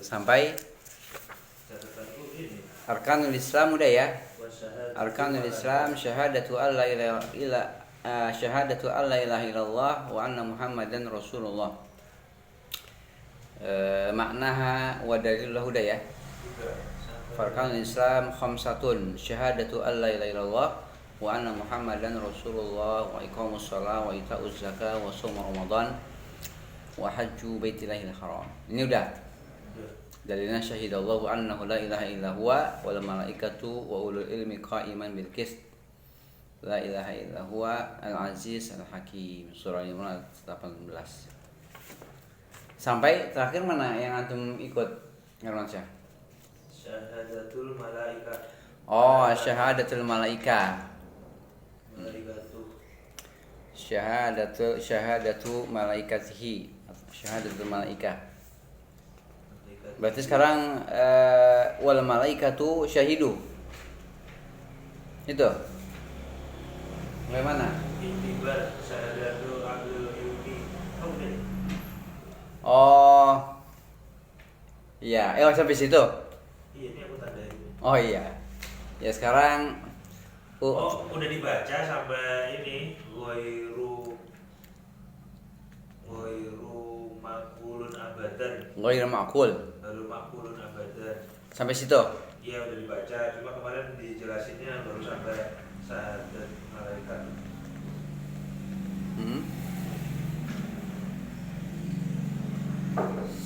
Sampai Arkanul Islam udah ya. Arkanul Islam syahadatu alla ilaha illallah wa anna Muhammadan Rasulullah. Maknaha wa dalilullah udah ya. Arkanul Islam khamsatun syahadatu alla ilaha illallah wa anna Muhammadan Rasulullah wa iqamus shalah wa itauz zakah wa shaum Ramadan wa hajju baitillahil haram. Ini udah. Dalilnya syahidallahu annahu la ilaha illa huwa wal malaikatu wa ulul ilmi qa'iman bil qist. La ilaha illa huwa al-aziz al-hakim. Surah Imran 18. Sampai terakhir mana yang antum ikut? Ngarwansyah. Syahadatul malaika. Oh, syahadatul malaika. Malaikatu. Syahadatu malaikatihi. Syahadatul malaika. Berarti sekarang wal malaikatu syahidu. Itu. Bagaimana? Intibar syahadatul abdul ilmi. Oh. Iya, sampai situ. Iya, ini aku tandain. Oh iya. Ya sekarang udah dibaca sampai ini ghairu maqulun abadan. Ghairu ma'qul. Baru maqulun abadan. Sampai situ. Iya, udah dibaca, cuma kemarin dijelasinnya baru sampai syahadat malaikat.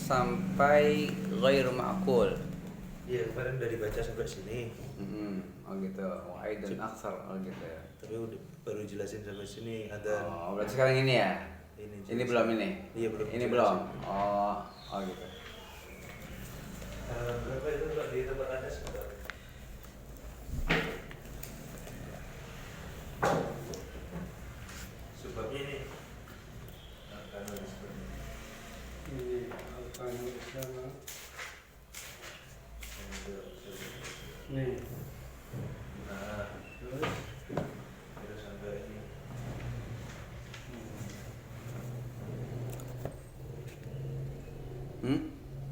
Sampai ghairu ma'qul. Iya, kemarin udah dibaca sampai sini. Oh gitu. Wa aidan aksar gitu ya. Tapi udah baru jelasin sampai sini ada. Oh, berarti sekarang ini ya. Ini belum ini. Iya, belum. Ini belum. Oh gitu. Berapa itu Pak di tempat Anda sebentar? Sebabnya ini Arkanul Islam. Ini Arkanul Islam. Nih. Nah, terus sampai ini.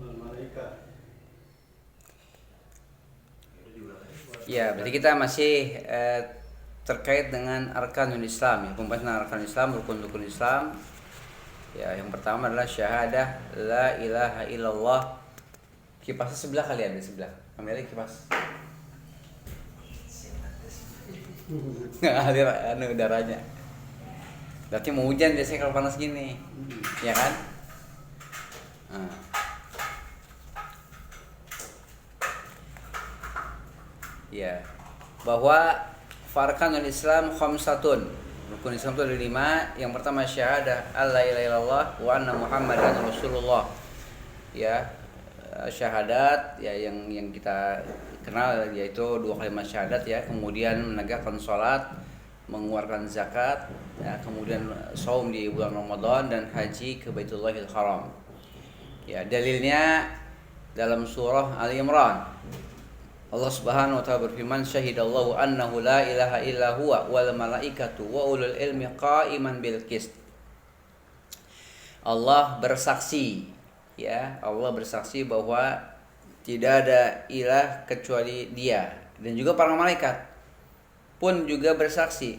Malaikat. Ya, berarti kita masih terkait dengan arkanul Islam ya, pembahasan arkanul Islam, rukun-rukun Islam. Ya, yang pertama adalah syahadah la ilaha illallah. Kipasnya sebelah kali ada sebelah. Ambil kipas. Ngalir udaranya. Berarti mau hujan biasanya kalau panas gini. Ya kan? Nah. Ya, bahwa farkanul Islam khamsatun. Rukun Islam itu ada 5. Yang pertama syahadah alla ilaha illallah wa anna Muhammadan Rasulullah. Ya, syahadat ya yang kita kenal yaitu 2 kalimat syahadat ya, kemudian menegakkan salat, mengeluarkan zakat, ya, kemudian saum di bulan Ramadan dan haji ke Baitullahil Haram. Ya, dalilnya dalam surah Ali Imran. Allah Subhanahu wa taala berfirman, syahidallahu annahu la ilaha illa huwa wal malaikatu wa ulul ilmi qa'iman bil qist. Allah bersaksi, ya, Allah bersaksi bahwa tidak ada ilah kecuali Dia, dan juga para malaikat pun juga bersaksi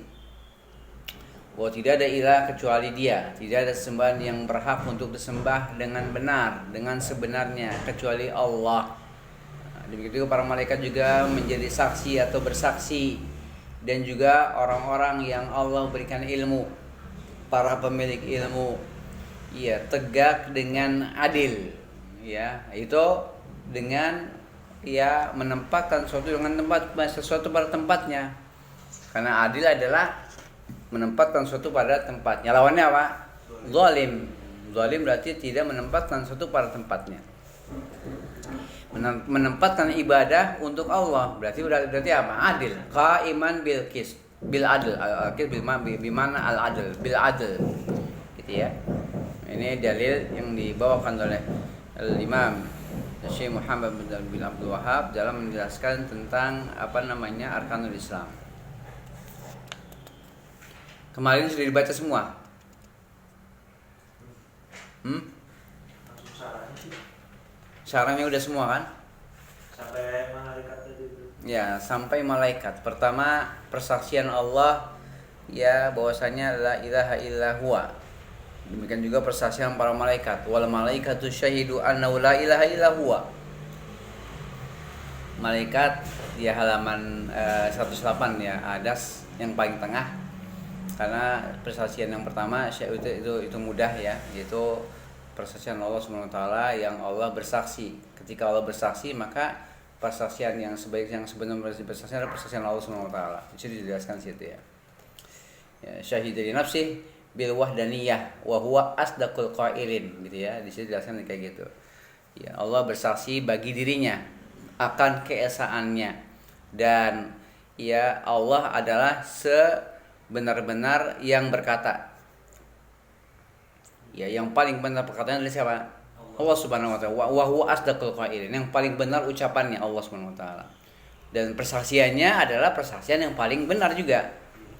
bahwa tidak ada ilah kecuali Dia, tidak ada sembahan yang berhak untuk disembah dengan benar, dengan sebenarnya kecuali Allah. Begitu para malaikat juga menjadi saksi atau bersaksi, dan juga orang-orang yang Allah berikan ilmu, para pemilik ilmu, ya, tegak dengan adil, ya, itu dengan ya menempatkan sesuatu pada tempatnya. Karena adil adalah menempatkan sesuatu pada tempatnya. Lawannya apa? Zalim. Zalim berarti tidak menempatkan sesuatu pada tempatnya. Menempatkan ibadah untuk Allah berarti apa? Adil. Qa'iman bil qist, bil adl. Al-qist bil mana al-adl, bil adl. Gitu ya. Ini dalil yang dibawakan oleh Imam Syekh Muhammad bin Abdul Wahhab dalam menjelaskan tentang arkanul Islam. Kemarin sudah dibaca semua. Syaratnya udah semua kan? Sampai malaikat tadi itu. Ya, sampai malaikat. Pertama, persaksian Allah ya bahwasanya la ilaha illa huwa. Demikian juga persaksian para malaikat. Wal malaikatu syahidu annahu la ilaha illa huwa. Malaikat di halaman 108 ya, adas yang paling tengah. Karena persaksian yang pertama itu mudah ya, yaitu persaksian Allah Subhanahu wa taala yang Allah bersaksi. Ketika Allah bersaksi, maka persaksian yang sebenarnya bersaksian adalah persaksian Allah Subhanahu wa taala. Itu dijelaskan situ ya. Ya, syahid dari nafsi bil wahdaniyah wa huwa asdaqul qailin gitu ya. Di situ dijelaskan kayak gitu. Ya, Allah bersaksi bagi dirinya akan keesaannya, dan ya Allah adalah sebenar-benar yang berkata. Ya, yang paling benar perkataannya adalah siapa? Allah Subhanahu wa taala. Wa huwa asdaqul qailin. Yang paling benar ucapannya Allah Subhanahu wa taala. Dan persaksiannya adalah persaksian yang paling benar juga.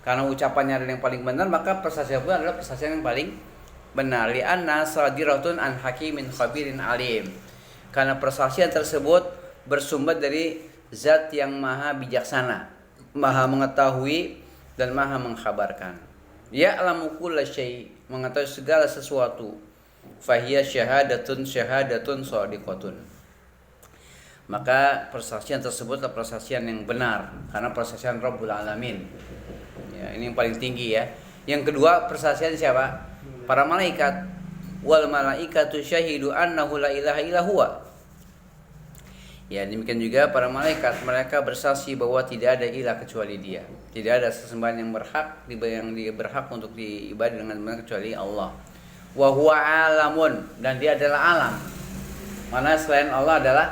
Karena ucapannya adalah yang paling benar, maka persaksian pun adalah persaksian yang paling benar. Li'anna sadiratun an hakimin khabirin alim. Karena persaksian tersebut bersumber dari zat yang maha bijaksana, maha mengetahui dan maha mengkhabarkan. Ya'lamu kulla syai', mengetahui segala sesuatu. Fahiya syahadatun shadiqatun. Maka persaksian tersebut adalah persaksian yang benar, karena persaksian Rabbul Alamin. Ya, ini yang paling tinggi ya. Yang kedua, persaksian siapa? Para malaikat. Wal malaikatu syahidu annahu la ilaha illa huwa. Ya, demikian juga para malaikat, mereka bersaksi bahwa tidak ada ilah kecuali Dia. Tidak ada sesembahan yang berhak untuk diibadati dengan benar kecuali Allah. Wa huwa alamun, dan Dia adalah alam. Mana selain Allah adalah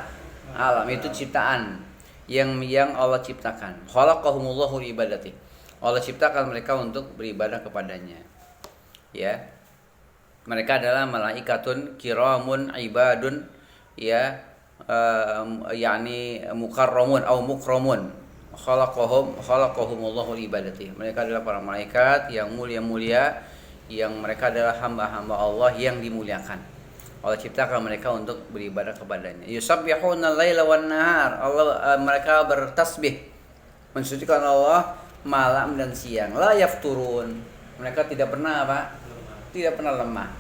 alam, itu ciptaan yang Allah ciptakan. Khalaqahumullahu liibadati. Allah ciptakan mereka untuk beribadah kepadanya. Ya. Mereka adalah malaikatun kiramun ibadun ya, yakni mukarramun atau mukramun. Khalaqahumullahu liibadati. Mereka adalah para malaikat yang mulia-mulia, yang mereka adalah hamba-hamba Allah yang dimuliakan. Allah ciptakan mereka untuk beribadah kepadanya. Yusabbihuna al-laila wan nahar. Mereka bertasbih, mensucikan Allah malam dan siang. La yafturun. Mereka tidak pernah apa? Tidak pernah lemah.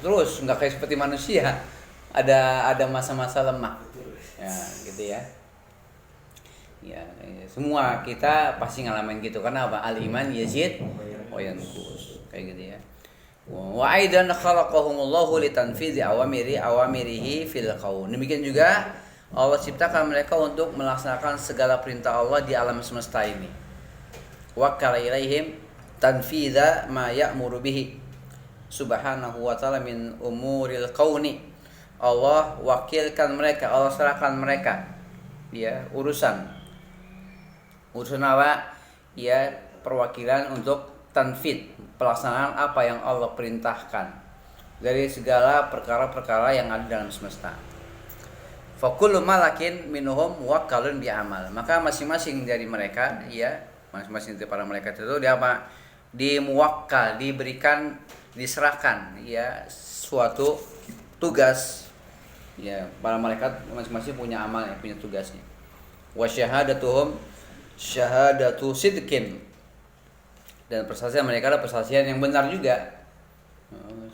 Terus nggak kayak seperti manusia. Ada masa-masa lemah. Ya, gitu ya. Ya, semua kita pasti ngalamin gitu. Karena apa? Al-iman yazid wa yanqus. Kayak gitu ya. Wa aidan khalaqahumullahu litanfizi awamirihi fil kaun. Demikian juga Allah ciptakan mereka untuk melaksanakan segala perintah Allah di alam semesta ini. Wa kala ilaihim tanfiza ma ya'muru bihi subhanahu wa ta'ala min umuril kauni. Allah wakilkan mereka, Allah serahkan mereka ya urusan apa? Ya, perwakilan untuk tanfid, pelaksanaan apa yang Allah perintahkan dari segala perkara-perkara yang ada dalam semesta. Fa kullu malakin minhum muwakkalun bi amal. Maka masing-masing dari mereka ya, masing-masing dari para malaikat itu dia apa? Dimuwakkal, diberikan, diserahkan ya suatu tugas. Ya, para malaikat masing-masing punya amal, ya, punya tugasnya. Wa syahadatuhum syahadatu sidqin. Dan persaksian mereka adalah persaksian yang benar juga.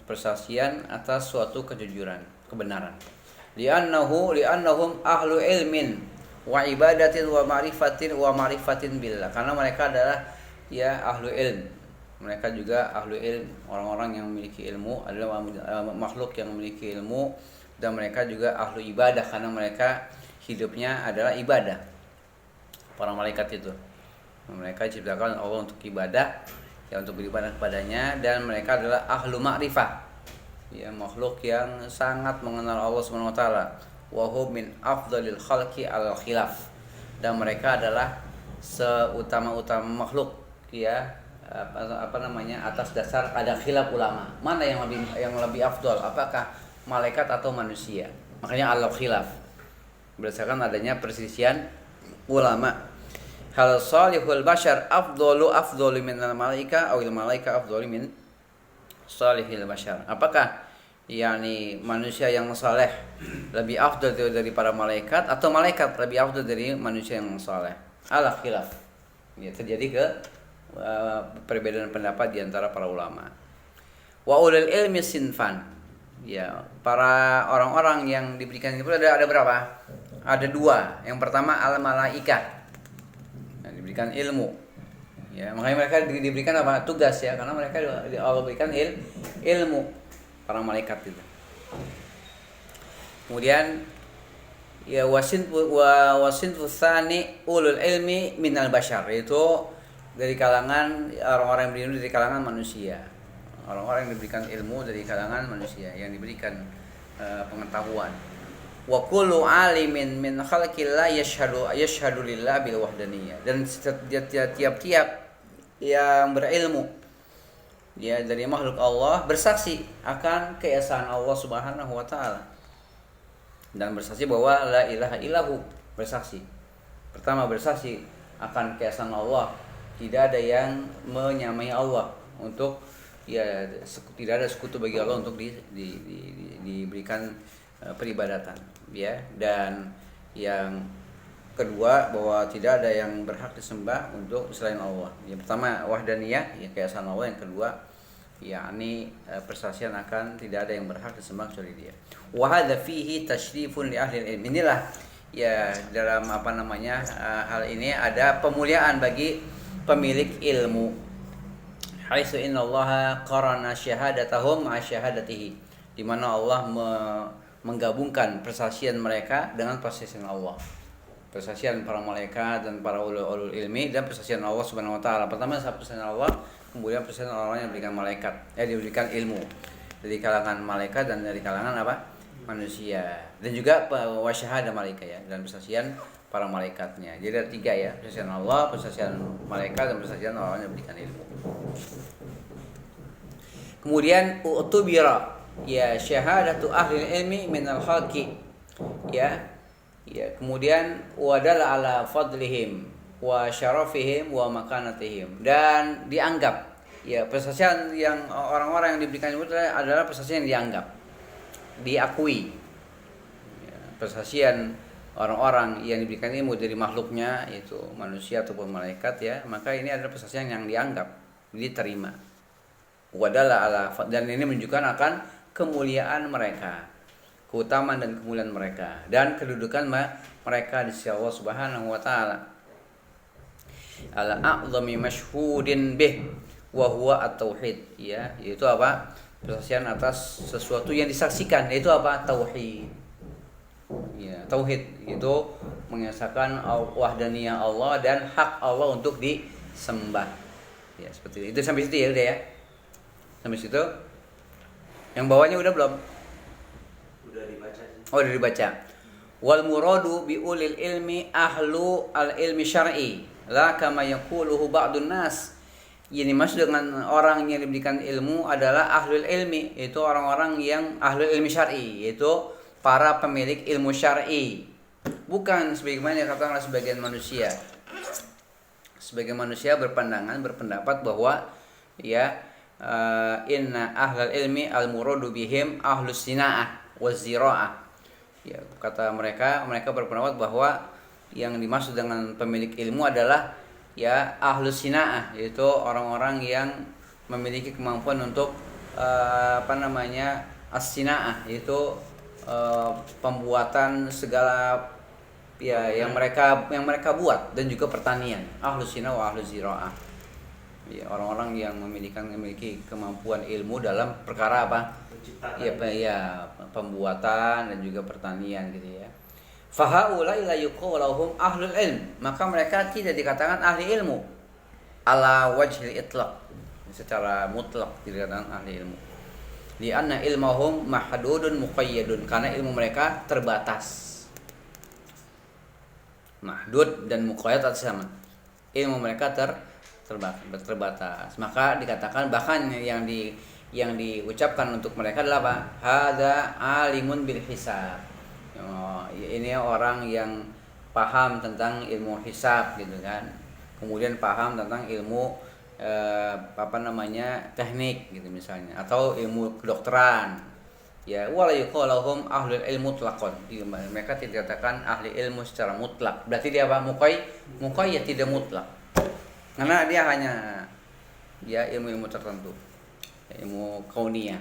Persaksian atas suatu kejujuran, kebenaran. Li'annahum ahlu ilmin wa ibadatin wa ma'rifatin billah. Karena mereka adalah ya ahlu ilm. Mereka juga ahlu ilm, orang-orang yang memiliki ilmu, adalah makhluk yang memiliki ilmu, dan mereka juga ahlu ibadah karena mereka hidupnya adalah ibadah. Para malaikat itu. Mereka diciptakan Allah untuk ibadah, ya untuk beribadah kepadanya, dan mereka adalah ahlu ma'rifah. Ya, makhluk yang sangat mengenal Allah Subhanahu wa taala. Wa hum min afdhalil khalqi al khilaf. Dan mereka adalah seutama-utama makhluk ya, atas dasar ada khilaf ulama. Mana yang lebih afdal? Apakah malaikat atau manusia? Makanya al khilaf. Berdasarkan adanya perselisihan ulama. Hal salihul bashar afdalu minal malaika awil malaika afdalu min salihil bashar. Apakah yakni manusia yang saleh lebih afdal dari para malaikat atau malaikat lebih afdal dari manusia yang saleh. Ala khilaf. Ya, terjadi perbedaan pendapat di antara para ulama. Wa ulul ilmi sinfan. Ya, para orang-orang yang diberikan itu ada berapa? Ada dua. Yang pertama al malaikah. Yang diberikan ilmu. Ya, makanya mereka diberikan apa? Tugas ya, karena mereka Allah berikan ilmu para malaikat itu. Kemudian ya wasin tsani ulul ilmi minal bashar, itu dari kalangan orang-orang yang berilmu dari kalangan manusia. Orang-orang yang diberikan ilmu dari kalangan manusia, yang diberikan pengetahuan. Wa kullu alimin min khalqillah yashhadu lillah bil wahdaniyah. Dan tiap-tiap yang berilmu ya dari makhluk Allah bersaksi akan keesaan Allah Subhanahu wa taala. Dan bersaksi bahwa la ilaha illahu, bersaksi. Pertama bersaksi akan keesaan Allah, tidak ada yang menyamai Allah untuk ya tidak ada sekutu bagi Allah untuk diberikan peribadatan ya. Dan yang kedua bahwa tidak ada yang berhak disembah untuk selain Allah. Yang pertama wahdaniyah, ya keesaan Allah. Yang kedua yakni persaksian akan tidak ada yang berhak disembah kecuali Dia. Wa hadza fihi tasyrifun li ahli ilm. Inilah ya dalam hal ini ada pemuliaan bagi pemilik ilmu. Haitsu innallaha qarana syahadatahum ma'a syahadatihi, di mana Allah menggabungkan persaksian mereka dengan persaksian Allah. Persaksian para malaikat dan para ulul ilmi dan persaksian Allah Subhanahu wa taala. Pertama persaksian Allah, kemudian persaksian orang yang diberikan malaikat, diberikan ilmu dari kalangan malaikat dan dari kalangan manusia. Dan juga wasyahada malaikat ya, dan persaksian para malaikatnya. Jadi ada tiga ya, persaksian Allah, persaksian malaikat, dan persaksian orang yang diberikan ilmu. Kemudian utubira ya syahadatu ahli ilmi minal khalqi ya. Ya, kemudian wadala ala fadlihim wa syarafihim wa makanatihim, dan dianggap ya persaksian yang orang-orang yang diberikan ilmu adalah persaksian yang dianggap, diakui. Ya, persaksian orang-orang yang diberikan ilmu dari makhluknya, yaitu manusia ataupun malaikat ya, maka ini adalah persaksian yang dianggap, diterima. Wadala ala, dan ini menunjukkan akan kemuliaan mereka, keutamaan dan kemuliaan mereka, dan kedudukan mereka di sisi Allah Subhanahu wa taala. Ala a'zami mashhudin bih wa huwa at-tauhid ya, yaitu apa? Persaksian atas sesuatu yang disaksikan, yaitu apa? Tauhid. Ya, tauhid itu mengesahkan wahdaniyah Allah dan hak Allah untuk disembah. Ya, seperti itu. Sampai situ ya udah ya. Sampai situ. Yang bawahnya udah belum? Udah dibaca. Oh, udah dibaca. Wal muradu bi ulil ilmi ahlu al ilmi syar'i, la kama yaquluhu ba'dun nas. Ini maksud dengan orang yang diberikan ilmu adalah ahlul ilmi, itu orang-orang yang ahlul ilmi syar'i, yaitu para pemilik ilmu syar'i. Bukan sebagaimana dikatakan oleh sebagian manusia. Sebagian manusia berpendapat bahwa ya inna ahlul ilmi al muradu bihim ahlus sina'ah wazira'ah. Ya, kata mereka berpendapat bahwa yang dimaksud dengan pemilik ilmu adalah ya ahlus sina'ah, yaitu orang-orang yang memiliki kemampuan untuk as-sina'ah, yaitu pembuatan segala ya yang mereka buat, dan juga pertanian. Ahlus sina'ah wa ahlus zira'ah. Ya, orang-orang yang memiliki kemampuan ilmu dalam perkara apa? Ya, pembuatan dan juga pertanian gitu ya. Fahaulai la yuqaluhum ahlul ilm, maka mereka tidak dikatakan ahli ilmu ala wajhil itlaq, secara mutlak tidak dikatakan ahli ilmu. Lianna ilmuhum mahdudun muqayyadun, karena ilmu mereka terbatas. Mahdud dan muqayyad sama. Ilmu mereka terbatas. Maka dikatakan, bahkan yang diucapkan untuk mereka adalah apa? Hadza alimun bil hisab. Ini orang yang paham tentang ilmu hisab gitu kan. Kemudian paham tentang ilmu teknik gitu misalnya, atau ilmu kedokteran Ya, wala yuqalahum ahlul ilmu mutlaqan. Mereka tidak dikatakan ahli ilmu secara mutlak. Berarti dia apa? Muqayyad tidak mutlak. Karena dia hanya ya ilmu-ilmu tertentu. Ilmu kauniyah.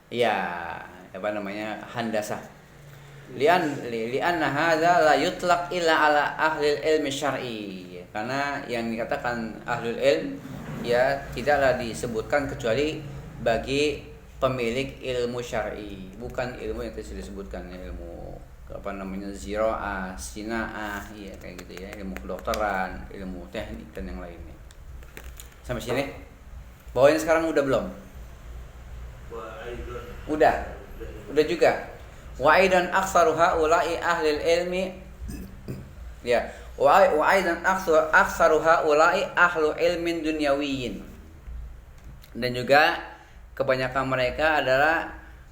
Ya, apa namanya? Handasah. Li'anna hadza la yutlaq illa ala ahli ilmi syar'i. Karena yang dikatakan ahlul ilm ya tidaklah disebutkan kecuali bagi pemilik ilmu syar'i, bukan ilmu yang tadi disebutkan, ilmu apa namanya ziraah, sinaah, ya kayak gitu ya, ilmu kedokteran, ilmu teknik dan yang lainnya. Sampai sini? Bawain sekarang udah belum? Udah juga. Wa aidan aktsaru haula'i ahli ilmi ya, wa aidan aktsaru haula'i ahlu ilmin dunyawiyyin. Dan juga kebanyakan mereka adalah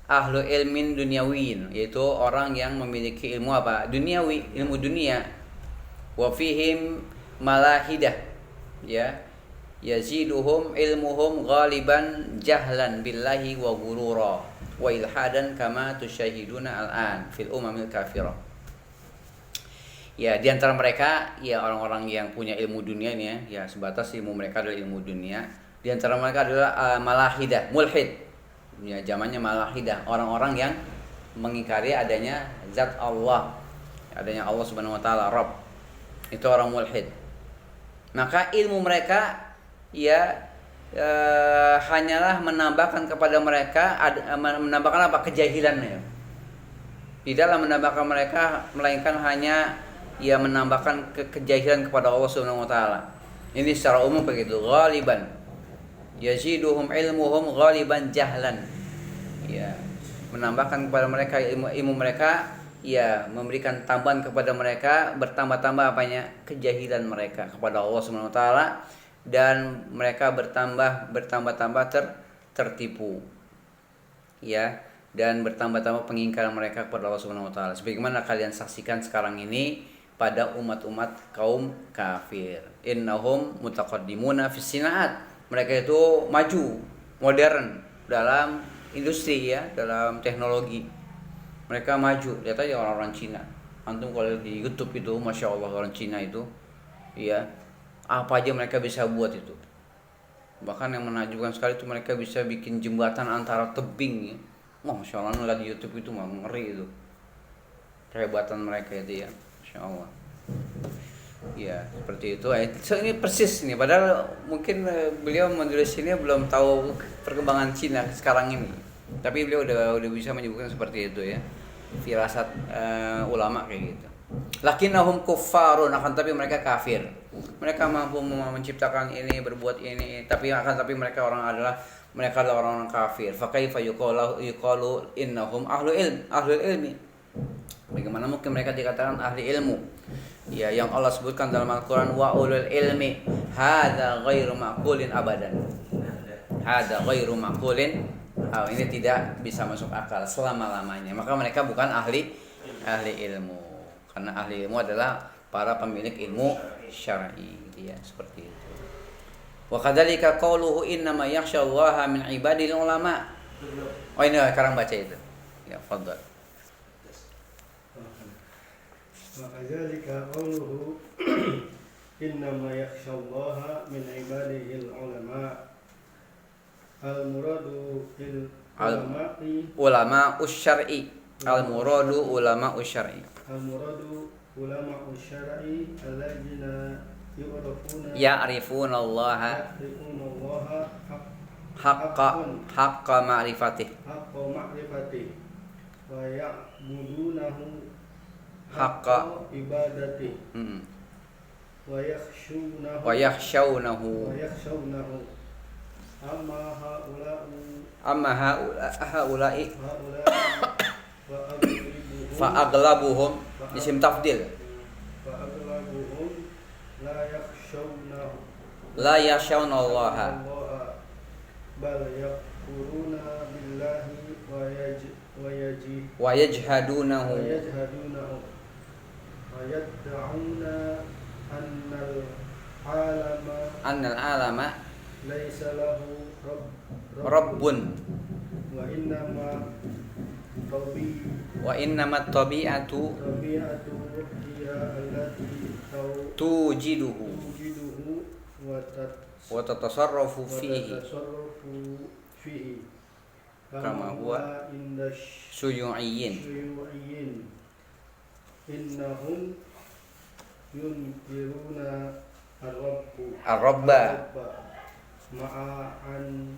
ahlu ilmin dunyawiyin, yaitu orang yang memiliki ilmu apa? Duniawi, ilmu dunia. Wa fihim malahidah, ya. Yaziduhum ilmuhum ghaliban jahlan billahi wa gurura wa ilhadan kama tusyahiduna al'an fil umamil kafirah. Ya, di antara mereka ya orang-orang yang punya ilmu dunia ini ya, sebatas ilmu mereka adalah ilmu dunia. Di antara mereka adalah malahidah, mulhid. Ya, zamannya malahidah, orang-orang yang mengingkari adanya zat Allah, adanya Allah Subhanahu wa taala, Rabb. Itu orang mulhid. Maka ilmu mereka ya hanyalah menambahkan kepada mereka menambahkan apa? Kejahilannya. Tidaklah menambahkan mereka melainkan hanya ya menambahkan kejahilan kepada Allah Subhanahu wa taala. Ini secara umum begitu, ghaliban. Yaziduhum ilmuhum ghaliban jahlan. Ya, menambahkan kepada mereka ilmu mereka, ya memberikan tambahan kepada mereka, bertambah-tambah apanya? Kejahilan mereka kepada Allah Subhanahu wa taala, dan mereka bertambah-tambah tertipu. Ya, dan bertambah-tambah pengingkaran mereka kepada Allah Subhanahu wa taala. Sebagaimana kalian saksikan sekarang ini pada umat-umat kaum kafir. Innahum mutaqaddimuna fis sinaat. Mereka itu maju, modern dalam industri ya, dalam teknologi. Mereka maju. Lihat aja orang-orang Cina. Antum kalau di YouTube itu, masya Allah orang Cina itu, ya apa aja mereka bisa buat itu. Bahkan yang menakjubkan sekali itu mereka bisa bikin jembatan antara tebing. Ya. Wah, masya Allah ngeliat di YouTube itu mah ngeri itu. Kehebatan mereka itu ya, masya Allah. Ya seperti itu. So, ini persis nih. Padahal mungkin beliau menulis ini belum tahu perkembangan Cina sekarang ini. Tapi beliau udah bisa menyebutkan seperti itu ya. Firasat ulama kayak gitu. Lakinnahum kuffarun, akan tapi mereka kafir. Mereka mampu menciptakan ini, berbuat ini, tapi mereka adalah orang-orang kafir. Fa kaifa yuqalu innahum ahlul ilmi. Bagaimana mungkin mereka dikatakan ahli ilmu? Ya, yang Allah sebutkan dalam Al-Quran, wa ulul ilmi hadza ghairu ma'qulin abadan. Hadza ghairu ma'qulin. Ini tidak bisa masuk akal selama-lamanya. Maka mereka bukan ahli ilmu. Karena ahli ilmu adalah para pemilik ilmu syar'i, ya, seperti itu. Wa kadzalika qauluhu innama yakhsyallaha min ibadil ulama. Oh, ini sekarang baca itu. Ya, fadhal. Wakadzalika qauluhu innama yakhsyallaha min ibadihil ulama. Al-muradu bil ulama usyar'i. Al-muradu ulama usyar'i. Al-muradu ulama usyar'i alladzina ya'rifuna Allah haqqa ma'rifatih wa ya'budunahu haqqa ibadati wa yakhshawnahu amma haula'i fa aglabuhum isim tafdil la yakhshawna Allah bal yakfuruna billahi wa yajhadunahu wa yad'una annal alama laysa lahu rabbun wa innama tabi Wa innamat tabi'atu tabi'atu hiya allati tujiduhu tujiduhu wa wa tatasarrafu fihi tatasarrufu fihi kama huwa inda suyu'iyyin. syuyu'iyyin innahum yunkiruna Ar-Rabba ma'an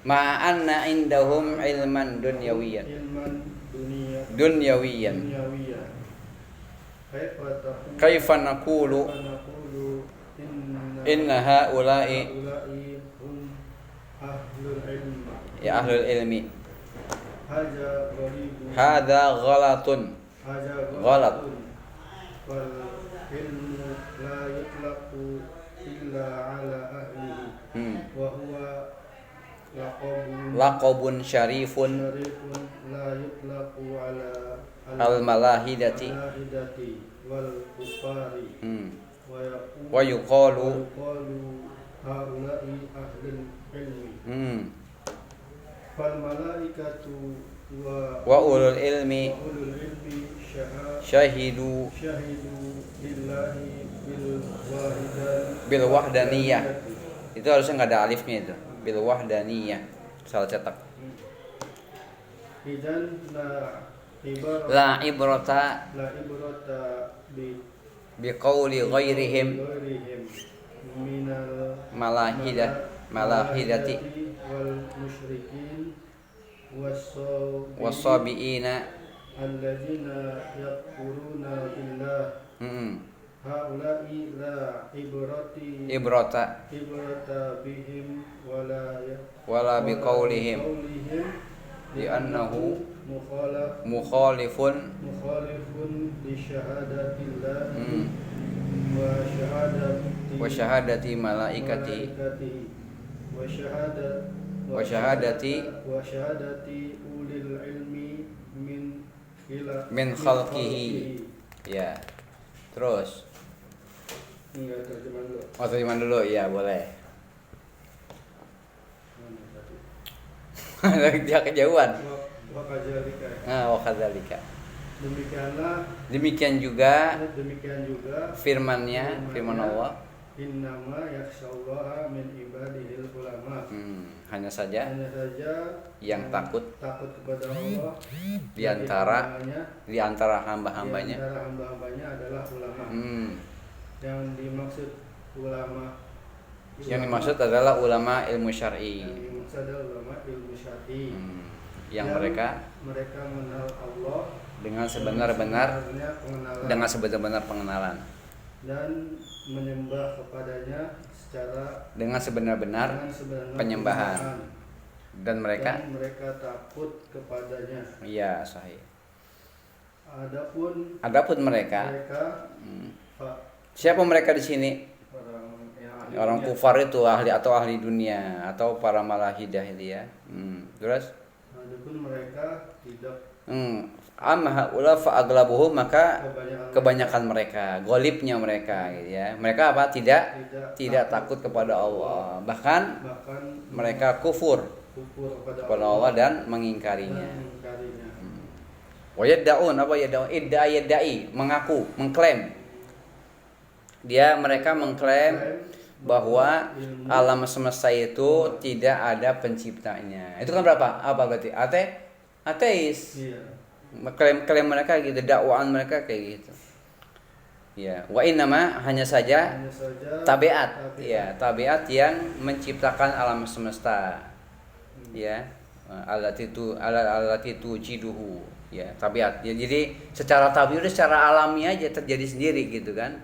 ma'anna indahum ilman dunyawiyan ilman dunyawiyan dunyawiyya kaifa naqulu naqulu inna haula'i haula'i hum ahlul ilm ya ahlul ilmi haja gharibun hadza ghalatun haja Ghalat. wal ilmu la yutlaqu illa ala ahlihi wa huwa laqabun syarifun syarifun la yutlaqu ala al-malahidati wal kufari wa yuqalu haula'i ahlul ilmi fal malaikatu wa ulul ilmi ulul ilmi syahidu syahidu billahi bil wahdaniyah. Itu harusnya nggak ada alifnya itu, bil wahdaniyah, salah cetak. Idan La ibrata bi biqauli ghairihim minal malahidati wal musyrikin wasabiina alladzina yakfuruna billah haula'i la ibrata bihim wala biqaulihim li'annahu mukhalifun li syahadatillah wa syahadati malaikati wa syahadati ulil ilmi min khalqihi. Ya. Terus Enggak, terjemahan dulu. oh terjemahan dulu, iya boleh. Dia kejauhan. Wa kadzalika. Demikian juga firman-Nya, firman Allah. Innama yakhsyallaha min ibadihil ulama. Hanya saja yang takut kepada Allah di antara hamba-hambanya. Di antara hamba-hambanya adalah ulama. Yang dimaksud ulama adalah ulama ilmu syar'i. Yang dimaksud adalah ulama ilmu syar'i. Yang mereka mengenal Allah dengan sebenar-benar pengenalan dan menyembah kepadanya dengan sebenar-benar penyembahan, dan mereka takut kepadanya. Iya, sahih. Adapun mereka Pak, siapa mereka di sini? Orang dunia. kufar itu ahli dunia atau para malahidah itu ya. Terus Adapun mereka tidak amma haula fa aglabuhum, maka kebanyakan mereka, golibnya mereka gitu ya. Mereka apa? Tidak takut kepada Allah. Bahkan mereka kufur kepada Allah dan mengingkarinya. Wa yad'un apa yad'un? Idda'i, mengaku, mengklaim. Mereka mengklaim bahwa alam semesta itu tidak ada penciptanya. Itu kan berapa? Apa berarti? Ateis. Iya. Klaim mereka gitu, dakwaan mereka kayak gitu. Ya, wa innama hanya saja tabiat. Ya, tabiat yang menciptakan alam semesta. Ya. Allati tujiduhu. Ya, tabiat. Ya, jadi secara tabiat, secara alami aja terjadi sendiri gitu kan.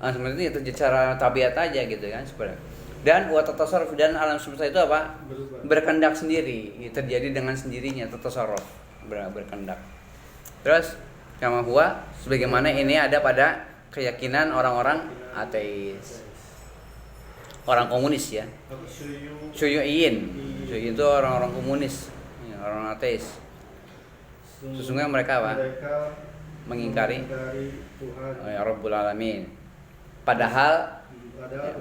Sebenarnya itu secara tabiat aja gitu kan sebenarnya. Dan wa tatasarruf, dan alam semesta itu apa? Berkehendak sendiri, terjadi dengan sendirinya, tatasarruf, berkehendak. Terus kama huwa, sebagaimana ini ada pada keyakinan orang-orang ateis. Orang komunis ya. Syuyu'iyyin. Itu orang-orang komunis, orang ateis. Sesungguhnya mereka apa? Mengingkari Tuhan. Ya Rabbul Alamin. Padahal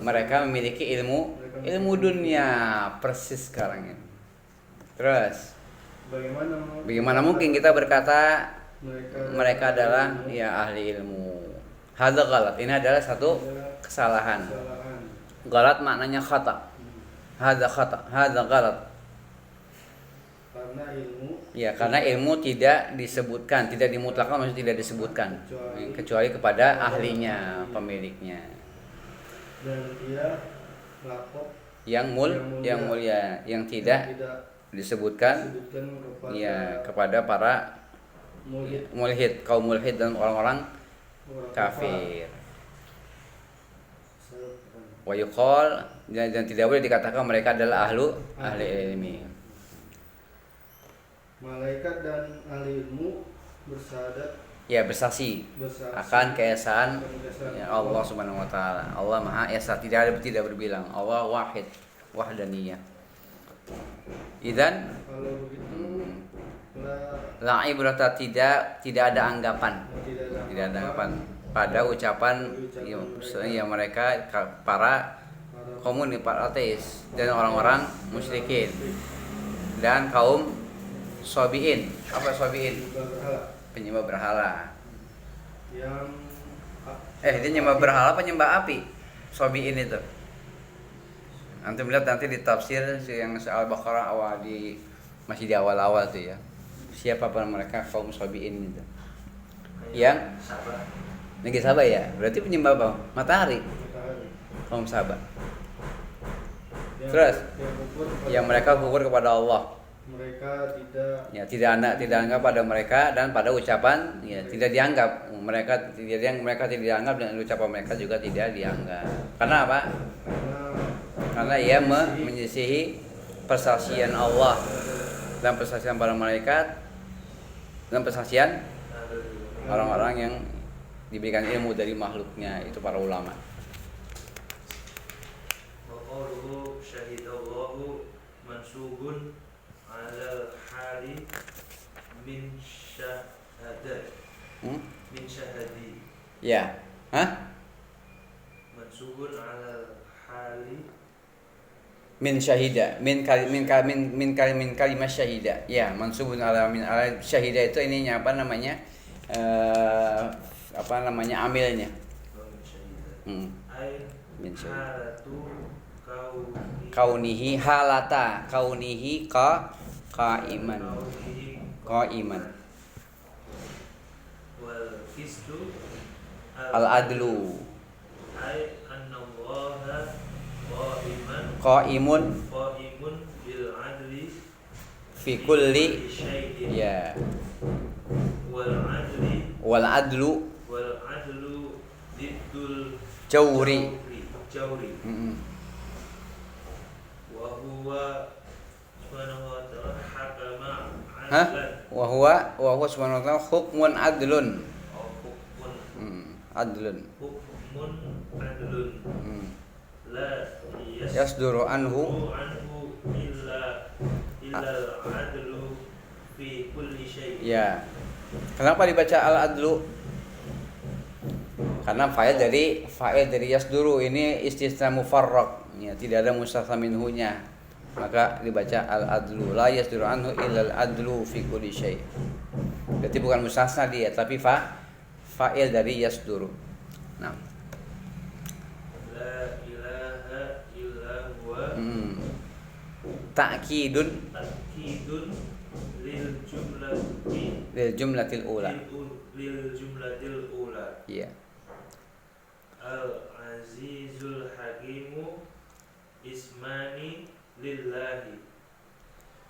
mereka memiliki ilmu dunia persis sekarang ini. Terus Bagaimana bagaimana mungkin kita berkata mereka adalah ilmu, ya ahli ilmu? Hadza ghalat. Ini adalah satu kesalahan. kesalahan. Ghalat maknanya khata. Hadza khata, hadza ghalat. Karena ilmu Ya, karena ilmu tidak disebutkan, tidak dimutlakkan, maksudnya tidak disebutkan kecuali kepada ahlinya, pemiliknya. dan dia lakop Yang mulia, yang tidak disebutkan disebutkan ya kepada para mulhid, kaum mulhid dan orang-orang kafir. Wa yuqal, dan tidak boleh dikatakan mereka adalah ahli ilmi. Malaikat dan ahli ilmu bersahadat Ya, bersaksi akan keesaan ya Allah Allah Subhanahu wa taala. Allah Maha Esa, tidak berbilang. Allah wahid, wahdaniyah. Idzan kalau begitu la ibrata, tidak ada anggapan. Tidak ada anggapan pada ucapan ya mereka para ateis dan orang-orang musyrikin dan kaum sobiin. Apa sobiin? Penyembah berhala. yang Dia nyembah berhala, penyembah api. Sobiin itu. Nanti melihat nanti di tafsir yang Al-Baqarah masih di awal-awal tuh ya. Siapa mereka kaum sobiin itu? Yang Negeri Sabah ya. Berarti penyembah apa? Matahari. Kaum Sabah. Terus yang mereka kufur kepada Allah. mereka tidak anggap pada mereka dan pada ucapan ya tidak dianggap mereka tidak dianggap dan ucapan mereka juga tidak dianggap. Karena apa? Karena ia menyisihi persaksian Allah dan persaksian para malaikat dan persaksian orang-orang yang diberikan ilmu dari makhluknya, itu para ulama. Waqaluhu syahidallahu mansubun ala hali min syahadat min syahadi. Ya. Hah? Mansubun ala hali Min syahida, min kalimat syahida. Ya, mansubun ala syahida itu ininya apa namanya? Amilnya. Min syahida. Kaunihi halata, kaunihi qaiman. Wal qistu Al-adlu. ay annallaha Qaimun bil adli fi kulli syai'in. ya. Wal Wal adlu diddul jawri. Wa huwa subhanahu wa ta'ala hakama Hah? adlan. Wa huwa subhanahu wa ta'ala hukmun adlun. Adlun. Hukmun adlun. La Yasduru anhu illa al-adlu fi kulli syai'. ya. Kenapa dibaca al-adlu? Karena fa'il dari yasduru ini istisna mufarraq, ya, tidak ada mustasna minhunya. Maka dibaca al-adlu. La yasduru anhu illa al-adlu fi kulli syai'. Berarti bukan mustasna dia, tapi fa'il dari yasduru. Nah. La ilaha illa huwa Ta'kidun lil jumlatil ula. Iya. Al-azizul hakimu ismani lillahi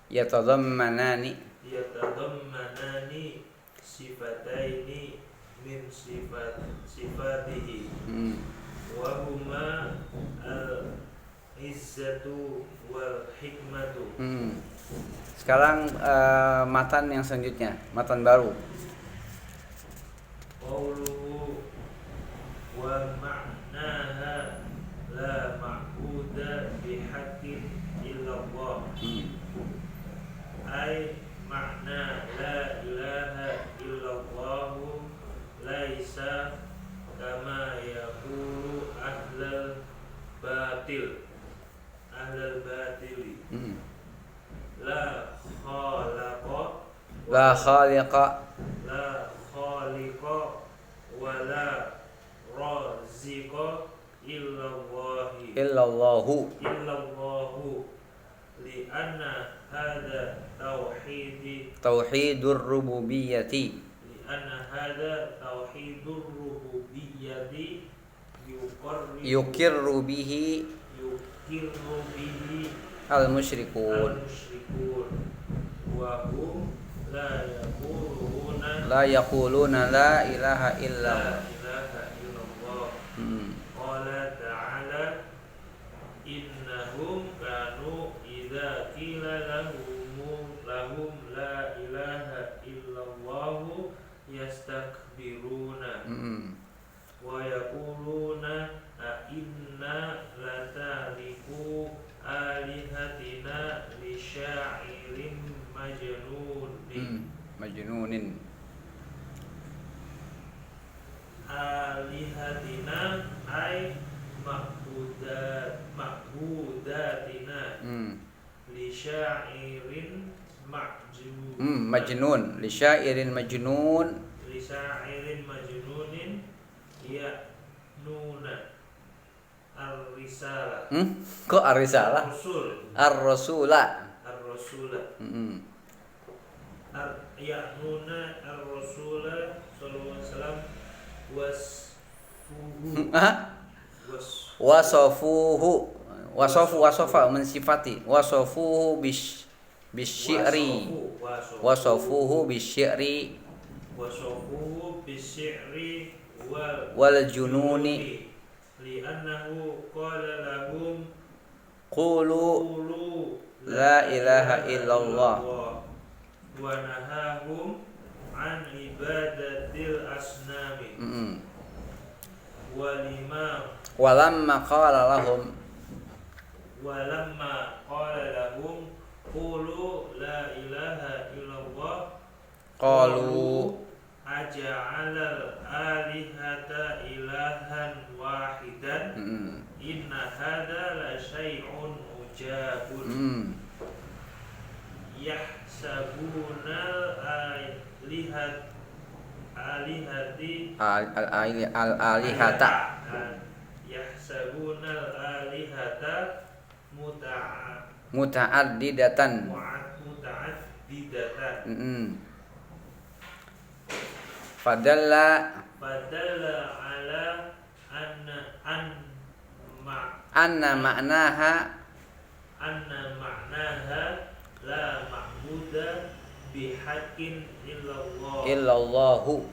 Yatadammanani sifataini min sifatihi wa huma al-izzatu wal hikmatu. Sekarang matan yang selanjutnya, matan baru. Qawluhu wa ma'naha la ma'buda bihaqqin illallah. Ay makna la ilaha illallah laisa kama yaqulu ahlul batili la La khaliqa la khaliqa wa la raziqa illallahu li'anna hadha tauhidur rububiyyati yukirru bihi al musyrikun wa hum la yaquluna la ilaha illallah. Qala ta'ala innahum kanu idza qila lahum la ilaha illallah yastakbiruna wa yaquluna a inna latariku alihatina li sya'irin majnunin alihatina ay ma'budatina li sya'irin majnun li syairin majnunin ya nuna ar-risalah kok ar-risalah ar-rasula ya nuna ar-rasula sallallahu alaihi wasallam wasafa mensifati wasafuhu bisy'ri wal jununi li'annahu qala lahum qulu la ilaha illallah wa nahahum an ibadatil asnami walamma qala lahum qulu la ilaha illallah qalu aja'alal alihata ilahan wahidan inna hadha la syai'un ujabun yahsabunal alihata yahsabunal alihata muta'addidatan fadalla ala anna ma'naha la ma'buda bihaqqin illallahu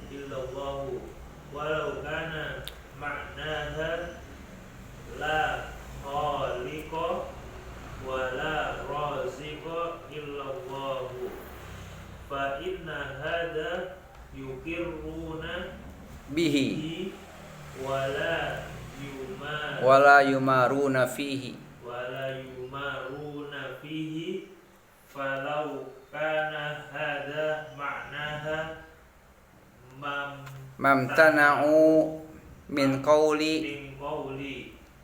walau kana ma'naha la khaliqa wa la raziqa illallahu fa inna hadha yukirruna bihi wala yumaruna fihi falau kana hadha ma'naha mamtana'u min qawli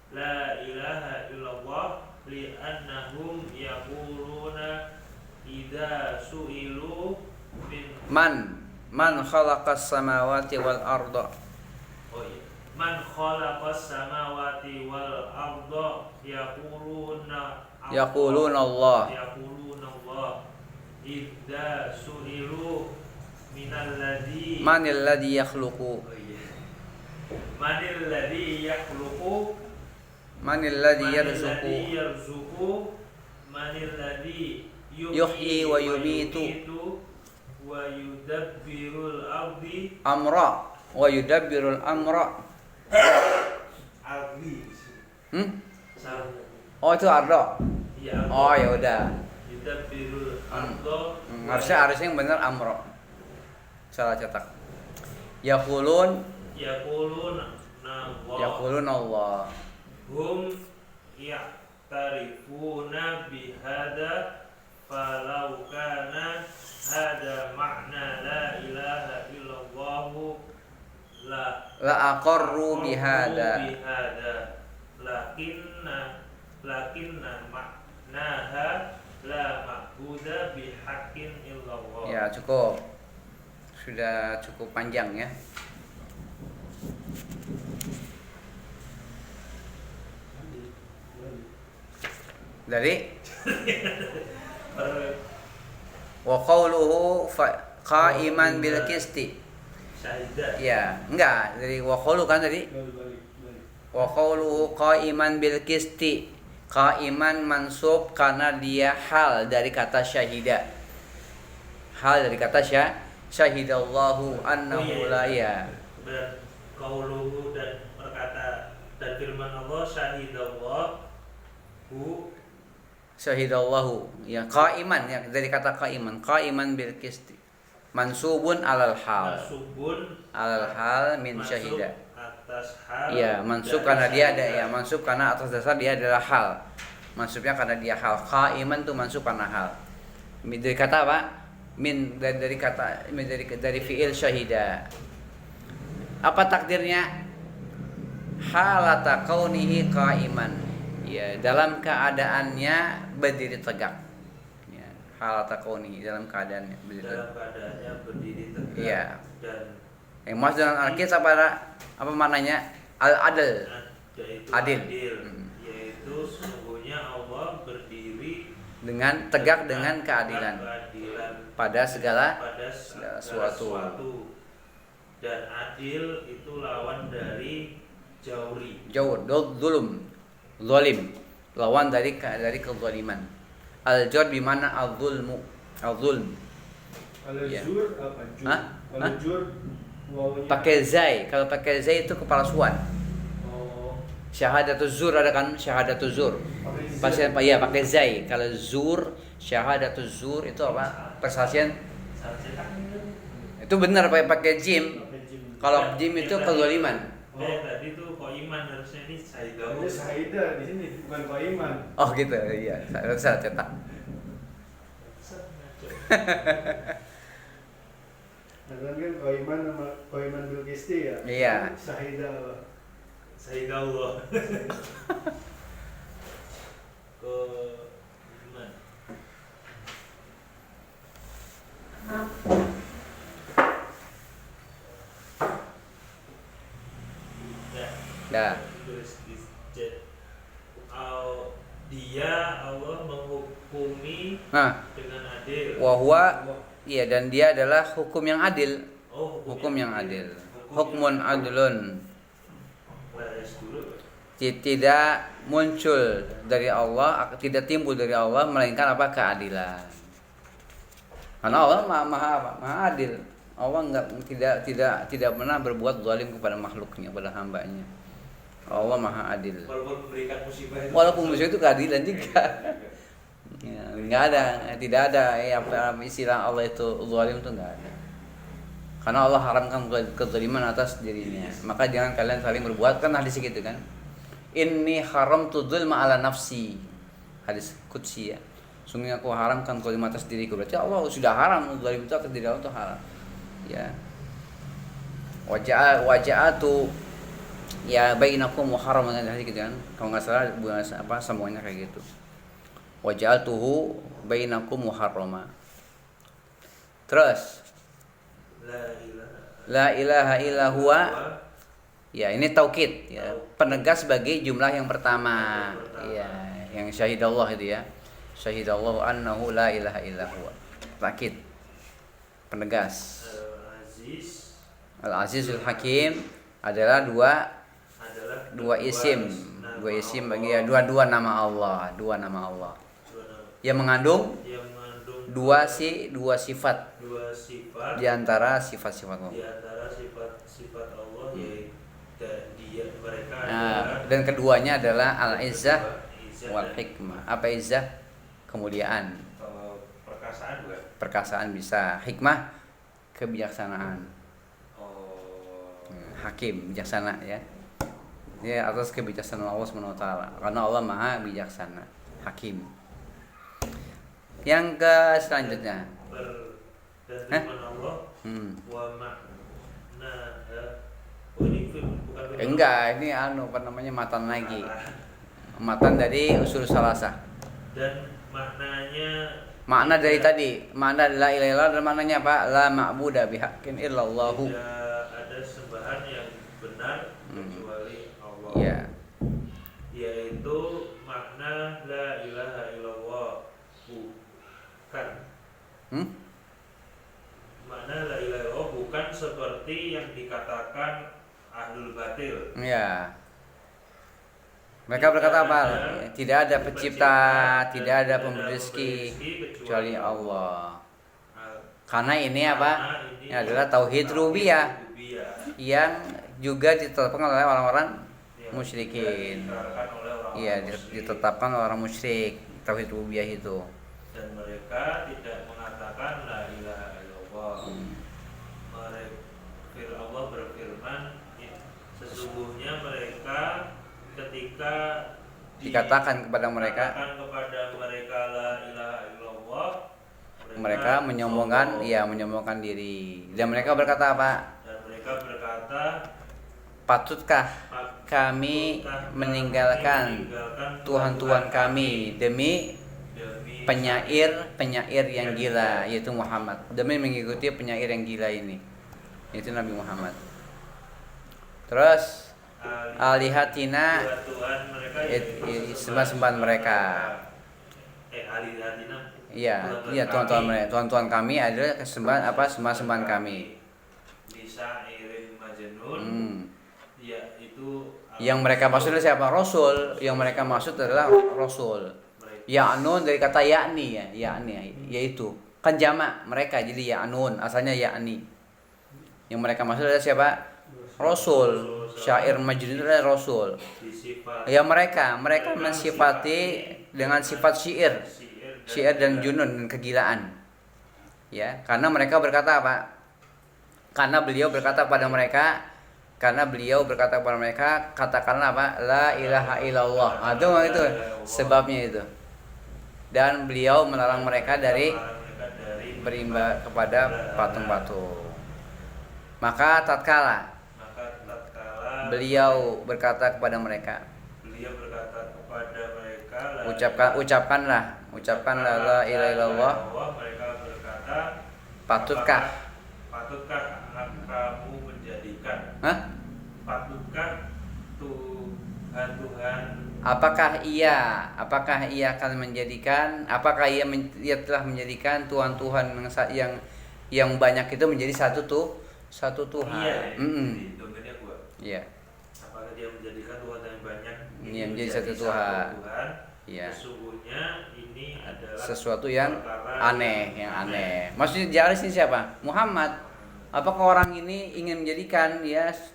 la ilaha illallah li'annahum yaquluna idza su'ilu man khalaqas samawati wal arda man khalaqas samawati wal arda yaquluna Allah idza su'ilu manil ladzi yakhluqu manil ladzi yarzuqu manil ladzi yuhyi wa yumitu wa yudabbirul ardi amra wa yudabbirul amra oh itu ardo oh ya udah yudabbirul ardo harusnya yang benar amro salah cetak yaqulun Allah hum ya'tarifuna bihada falau kana hada makna la ilaha illallah la aqarru bihada lakinna maknaha la ma'budu bihaqqin illallah. Ya, cukup. Sudah cukup panjang ya. Dari wa qawluhu qa'iman bil qisti. Syahidah. Ya, enggak, dari wa qawlu kan tadi. Balik. Wa qawluhu qa'iman bil qisti. Qa'iman mansub karena dia hal dari kata syahida. Hal dari kata syahidallahu annahu la ya. Dan qauluhu dan perkata dan firman Allah Syahidallahu ya qa'iman ya dari kata qa'iman bil qisti. Mansubun alal hal. Alal hal min syahida. Atas hal. Ya, mansub karena dia ada ya, mansub karena atas dasar dia adalah hal. Mansubnya karena dia hal. Qa'iman tuh mansub karena hal. Dari kata apa? Dari fi'il syahida. Apa takdirnya? Halata kaunihi qa'iman. Ya, dalam keadaannya berdiri tegak. Ya, halata kaunihi dalam keadaannya berdiri tegak. Tegak. Iya. Dan yang maksud dengan al-qis apa maknanya? Al-adl. Adil. Yaitu sesungguhnya Allah berdiri dengan tegak dengan keadilan pada segala sesuatu. Dan adil itu lawan dari jauri. Zulum. Zalim. Lawan dari kezaliman. Al-jur bi mana al-zulmu. Al-zulm. Ya. Al-jur apa? Jur. Hah? Al-jur wawunya. Pakai zai. Kalau pakai zai itu kepalsuan. Oh. Syahadatuz zur ada kan? Syahadatuz zur. Pasien ya pakai zai. Kalau zur, syahadatuz zur itu apa? Persaksian. Itu benar pakai jim. Kalau jim itu kezaliman. Tadi tuh qa'iman harusnya ini Ini Syahidah di sini bukan qa'iman. Oh gitu, iya. Saya salah cetak. Nah, kan qa'iman sama qa'iman bil qisti ya. Iya. Syahidah. Allah. Qa'iman. Dah. Dia Allah menghukumi dengan adil. Wahwa iya dan dia adalah hukum yang adil. Hukum yang adil. Hukmun adlun. Tidak muncul dari Allah, tidak timbul dari Allah melainkan apa? Keadilan. Karena Allah maha adil. Allah tidak pernah berbuat zalim kepada makhluknya, kepada hambanya. Allah maha adil. Walaupun musibah itu keadilan juga. Ya, tidak ada istilah Allah itu zalim itu enggak ada. Karena Allah haramkan kezaliman atas dirinya. Maka jangan kalian saling berbuat, kan hadis gitu kan. Inni haramtu dzulma ala nafsi. Hadis qudsi ya. Sungguh aku haramkan zalim atas diriku. Berarti Allah sudah haram zalim itu atas diri Allah itu haram. Ya. Waja'atu ya bainakum muharram gitu kan. Kalau enggak salah apa semuanya kayak gitu. Waja'atuhu bainakum muharrama. Terus la ilaha illa huwa. Ya, ini taukid ya, penegas bagi jumlah yang pertama. Ya, yang syahidallah itu ya. Syahidallahu annahu la ilaha illa huwa. Taukid. Penegas. Al-Azizul Hakim adalah dua isim bagi ya dua nama Allah, yang mengandung dua sifat di antara sifat-sifat Allah. Nah, dan keduanya adalah al-izzah wal hikmah. Apa izzah? Kemuliaan. Perkasaan bisa, hikmah kebijaksanaan. Hakim, bijaksana ya. Ya, atas kebijaksanaan Allah Subhanahu wa taala. Karena Allah Maha bijaksana, Hakim. Yang ke selanjutnya. Enggak, ini apa namanya matan lagi. Matan dari usul salasah. Dan maknanya Makna dari tadi, makna la ilaha illallah dan maknanya apa? La ma'buda bihaqqin illallahu. tidak ada sembahan yang benar kecuali Allah. Ya. Yaitu makna la ilaha illallah bukan makna la ilaha illallah bukan seperti yang dikatakan ahlul batil. Ya. Mereka berkata apa? Tidak ada pencipta, tidak ada pemberi rezeki kecuali Allah. Karena ini apa? Ini adalah tauhid rububiyah yang juga ditetapkan oleh orang-orang musyrikin. Iya, ditetapkan oleh orang musyrik tauhid rububiyah itu. Dan mereka tidak mengatakan la ilaha illallah. Allah berfirman, sesungguhnya mereka ketika dikatakan kepada mereka la ilaha illallah, mereka menyombongkan, menyombongkan diri. Dan mereka berkata apa? Dan mereka berkata, patutkah kami meninggalkan Tuhan-Tuhan kami demi penyair yang gila, yaitu Muhammad, demi mengikuti penyair yang gila ini, yaitu Nabi Muhammad. Terus alihatina, sembah-sembahan mereka. Iya, Tuhan-Tuhan kami adalah sembah-sembahan kami. Yang mereka maksud adalah siapa? Rasul. Yang mereka maksud adalah Rasul. Ya'nun dari kata yakni, yaitu kan jamak mereka, jadi ya'nun asalnya yakni. Yang mereka maksud adalah siapa? Rasul. Syair Majnun adalah Rasul. Ya mereka mensifati dengan sifat syair dan junun dan kegilaan. Ya, karena mereka berkata apa? Karena beliau berkata kepada mereka, katakanlah apa? La ilaha illallah. Itu sebabnya itu. Dan beliau melarang mereka dari beribadah kepada patung-patung. Maka tatkala beliau berkata kepada mereka, ucapkanlah la ilaha illallah. Mereka berkata, Patutkah kamu menjadikan? Patutkah Tuhan? Apakah ia akan menjadikan? Apakah ia telah menjadikan Tuhan yang banyak itu menjadi satu Tuhan? Iya. Apakah dia menjadikan Tuhan yang banyak ini menjadi satu Tuhan? Iya. Sesungguhnya ini adalah sesuatu yang aneh. Maksudnya Jaris ini siapa? Muhammad. Apakah orang ini ingin menjadikan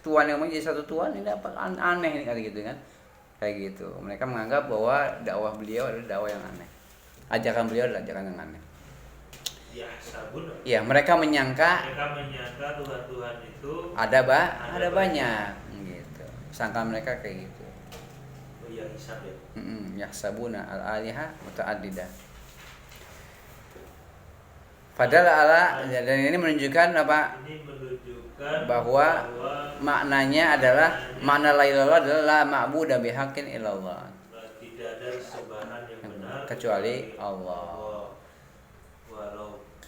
Tuhan yang menjadi satu Tuhan? Ini apa aneh ini kayak gitu kan? Kayak gitu. Mereka menganggap bahwa dakwah beliau adalah dakwah yang aneh. Ajakan beliau adalah ajakan yang aneh. Ya, mereka menyangka Tuhan itu ada banyak gitu. Sangka mereka kayak gitu. Oh iya, hisab ya. Yahsabuna al-aliha muta'addidah. Padahal dan ini menunjukkan apa? Ini menunjukkan bahwa maknanya adalah makna la ilaha adalah la ma'budu bihaqqin illallah. Tidak ada sembahan yang benar kecuali Allah.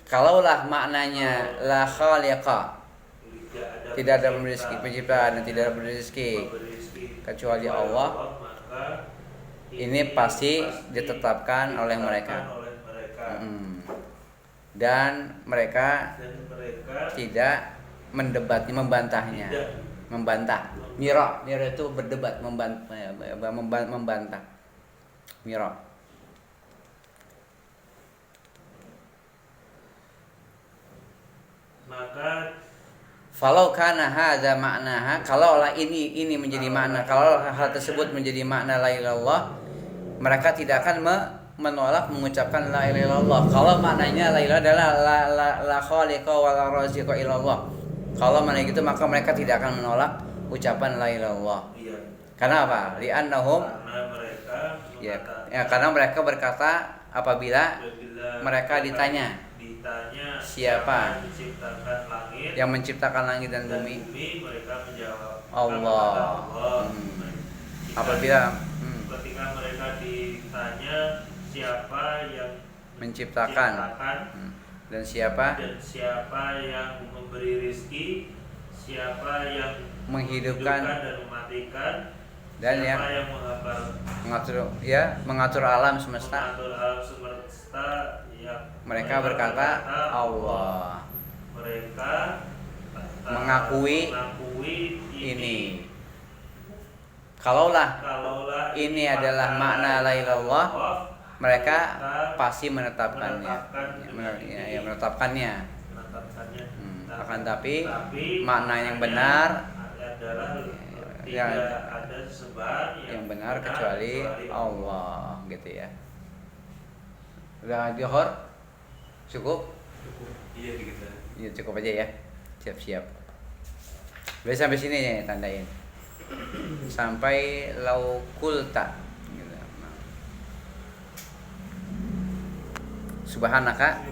Kalaulah maknanya la khaliqa, tidak ada pemberi rezeki, pencipta dan tidak ada pemberi rezeki kecuali Allah, ini pasti ditetapkan oleh mereka. Dan mereka tidak membantahnya. Mira itu berdebat, membantah. Mira. Maka falau kana hadza ma'naha, kalaulah ini menjadi makna, kalau hal tersebut menjadi makna la ilaha illallah, mereka tidak akan menolak mengucapkan la ilaha illallah. Kalau maknanya la ilaha adalah la khaliqa wa la raziqa illallah. Kalau makna gitu maka mereka tidak akan menolak ucapan la ilaha illallah. Karena apa? Li'annahum, karena mereka berkata apabila mereka ditanya siapa yang menciptakan langit dan bumi, mereka menjawab Allah. Apabila ketika mereka ditanya siapa yang menciptakan dan siapa yang memberi rizki, siapa yang menghidupkan dan mematikan, dan siapa yang mengatur mengatur alam semesta. yang Mereka berkata Allah. Mereka mengakui ini. Kalaulah ini adalah makna la ilaha illallah, mereka pasti menetapkannya. Menetapkannya. Akan tapi makna yang benar adalah ya, tidak ada sesembahan yang benar kecuali Allah, gitu ya. Udah Johor? Cukup? Iya gitu. Ya cukup aja ya. Siap-siap. Udah sampai sini ya, tandain. Sampai laukulta gitu. Subhanaka